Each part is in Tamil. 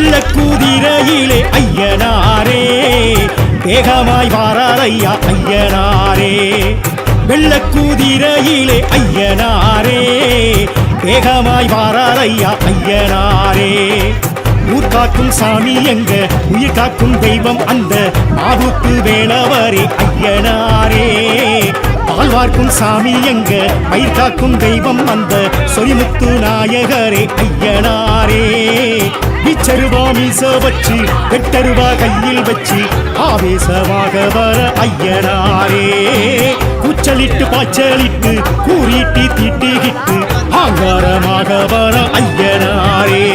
வெள்ளக்கூதிரையிலே ஐயனாரே வேகமாய் வாரார் ஐயா ஐயனாரே. வெள்ளக்கூதிரையிலே ஐயனாரே வேகமாய் வாரார் ஐயா ஐயனாரே. ஊர் காக்கும் சாமி எங்க உயிர் காக்கும் தெய்வம் அந்த மாவுக்கு வேணவரே ஐயனாரே. பால் வார்க்கும் சாமி எங்க பயிர் காக்கும் தெய்வம் அந்த சொரிமுத்து நாயகரே ஐயனாரே. இச்சருவா மீச வச்சு வெட்டருவா கையில் வச்சு ஆவேசமாக வர ஐயனாரே. கூச்சலிட்டு பாய்ச்சலிட்டு கூறிட்டு தீட்டிக்கிட்டு ஆங்காரமாக வர ஐயனாரே.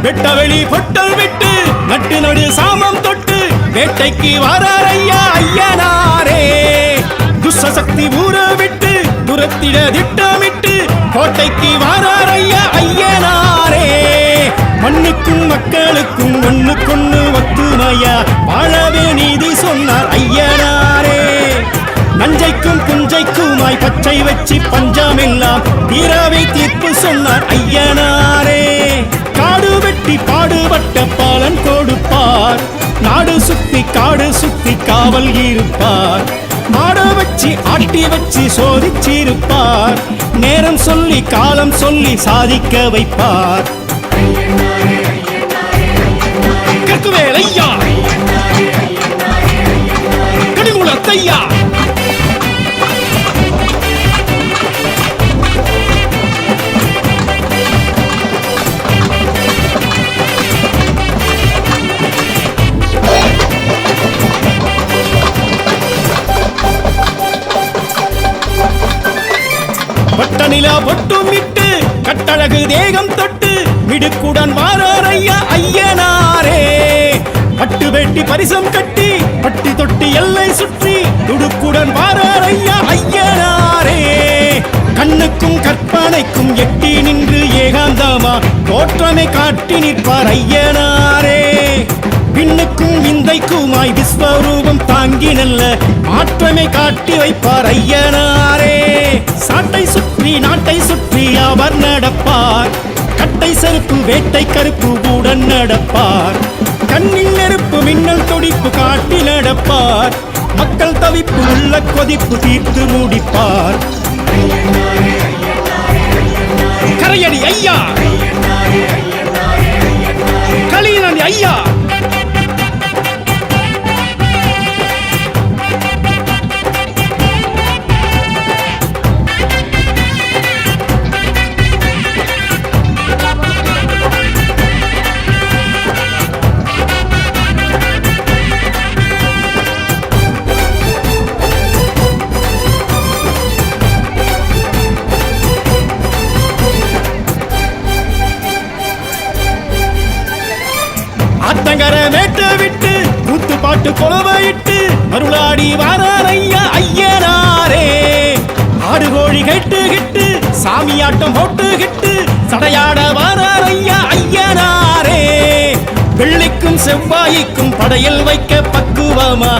வெட்டவெளி பொட்டல் விட்டு நட்டு நடு சாமம் தொட்டு வேட்டைக்கு வாரார் ஐயா ஐயனாரே. துஷ்சக்தி ஊற விட்டு துரத்திட திட்டமிட்டு கோட்டைக்கு வாரார் ஐயா ஐயனாரே. மண்ணுக்கும் மக்களுக்கும் ஒண்ணுக்கொண்ணு ஒத்துமையா வாழவே நீதி சொன்னார் ஐயனாரே. நஞ்சைக்கும் புஞ்சைக்குமாய் பச்சை வச்சு பஞ்சமெல்லாம் தீராவை தீர்ப்பு சொன்னார் ஐயனாரே. காடு வெட்டி பாடுபட்ட பாலன் கொடுப்பார், நாடு சுத்தி காடு சுத்தி காவல் இருப்பார். மாட வச்சு ஆட்டி வச்சு சோதிச்சிருப்பார், நேரம் சொல்லி காலம் சொல்லி சாதிக்க வைப்பார். கக்குவேல் ஐயா கடிமுலத்தையா பட்டநிலா பொட்டும் விட்டு கட்டழகு தேகம் தொட்டு மிடுக்குடன் வாரார் ஐயா ஐயனாரே. பட்டு வெட்டி பரிசம் கட்டி பட்டி தொட்டி எல்லை சுற்றி துடுக்குடன் வாரார் ஐயா ஐயனாரே. கண்ணுக்கும் கற்பனைக்கும் எட்டி நின்று ஏகாந்தமா தோற்றமை காட்டி நிற்பார் ஐயனாரே. பின்னுக்கும் விந்தைக்குமாய் விஸ்வரூபம் தாங்கி நல்ல மாற்றமை காட்டி வைப்பார் ஐயனாரே. சாட்டை சுற்றி நாட்டை சுற்றி அவர் நடப்பார், கட்டை செருப்பு வேட்டை கருப்பு உடன் நடப்பார். கண்ணில் நெருப்பு மின்னல் துடிப்பு காட்டி நடப்பார், மக்கள் தவிப்பு உள்ள கொதிப்பு தீர்த்து முடிப்பார். கரையடி ஐயா களியனி ஐயா ஆத்தங்கர மேட்ட விட்டு கூத்து பாட்டு கொலவையிட்டு அருளாடி வாரார் ஐயா ஐயனாரே. ஆடு கோழி கேட்டு கிட்டு சாமியாட்டம் போட்டு கிட்டு சடையாட வாரார் ஐயா ஐயனாரே. வெள்ளிக்கும் செவ்வாய்க்கும் படையல் வைக்க பக்குவமா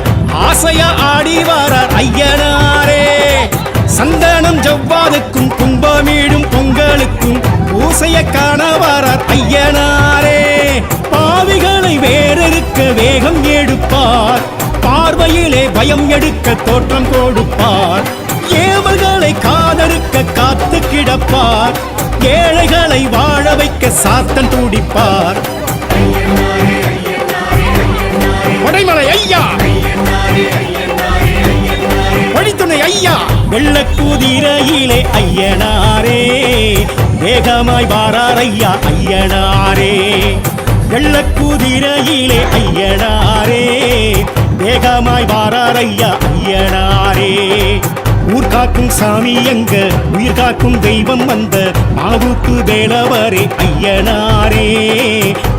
ஆசையா ஆடி வாரார் ஐயனாரே. சந்தனம் ஜவ்வாதுக்கும் கும்பமீடும் பொங்கலுக்கும் பூசைய காண வாரார் ஐயனாரே. பாவிகளை வேறெடுக்க வேகம் எடுப்பார், பார்வையிலே பயம் எடுக்க தோற்றம் கொடுப்பார். ஏவல்களை காதறுக்க காத்து கிடப்பார், ஏழைகளை வாழ வைக்க சாத்தன் துடிப்பார். வடைமலை ஐயா வழித்துணை ஐயா. வெள்ளக்கூதிரையிலே ஐயனாரே வேகமாய் வாரார் ஐயா ஐயனாரே. வெள்ளக்குதிரையிலே ஐயனாரே வேகமாய் வாராரையா ஐயனாரே ஊர் காக்கும் சாமி எங்க உயிர் காக்கும் தெய்வம் வந்த மாவுக்கு வேலவரே ஐயனாரே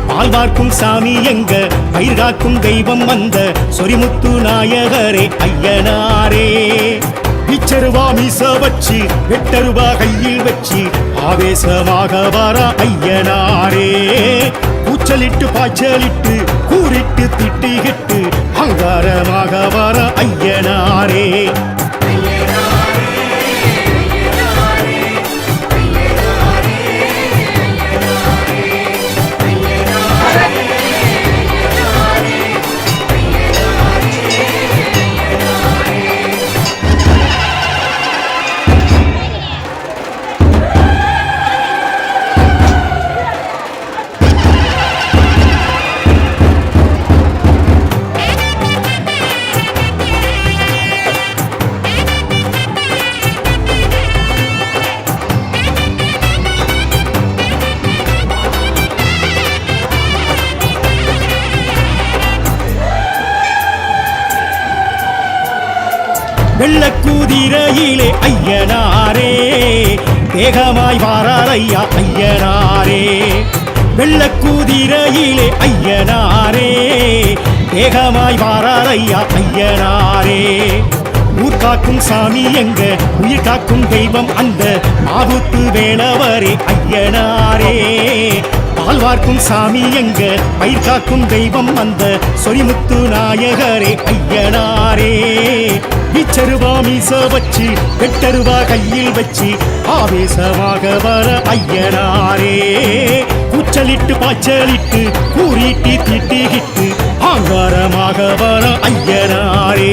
பால் பார்க்கும் சாமி எங்க பயிர் காக்கும் தெய்வம் வந்த சொரிமுத்து நாயகரே ஐயனாரே பிச்சருவா மீச வச்சு வெட்டருவா கையில் வச்சு ஆவேசமாக வர ஐயனாரே கூச்சலிட்டு பாய்ச்சலிட்டு கூறிட்டு திட்டிகிட்டு அங்காரமாக வர ஐயனாரே வெள்ளக்குதிரையிலே ஐயனாரே வேகமாய் வாராரையா ஐயனாரே வெள்ளக்குதிரையிலே ஐயனாரே வேகமாய் வாராரையா ஐயனாரே ஊர் காக்கும் சாமி எங்க உயிர் காக்கும் தெய்வம் அந்த மாவுத்து வேலவரே ஐயனாரே பால் வார்க்கும் சாமி எங்க பயிர் காக்கும் தெய்வம் அந்த சொரிமுத்து நாயகரே ஐயனாரே பிச்சருவா மீச வச்சு வெட்டருவா கையில் வச்சு ஆவேசமாக வர ஐயனாரே கூச்சலிட்டு பாய்ச்சலிட்டு கூறிட்டு திட்டிகிட்டு ஆங்காரமாக வர ஐயனாரே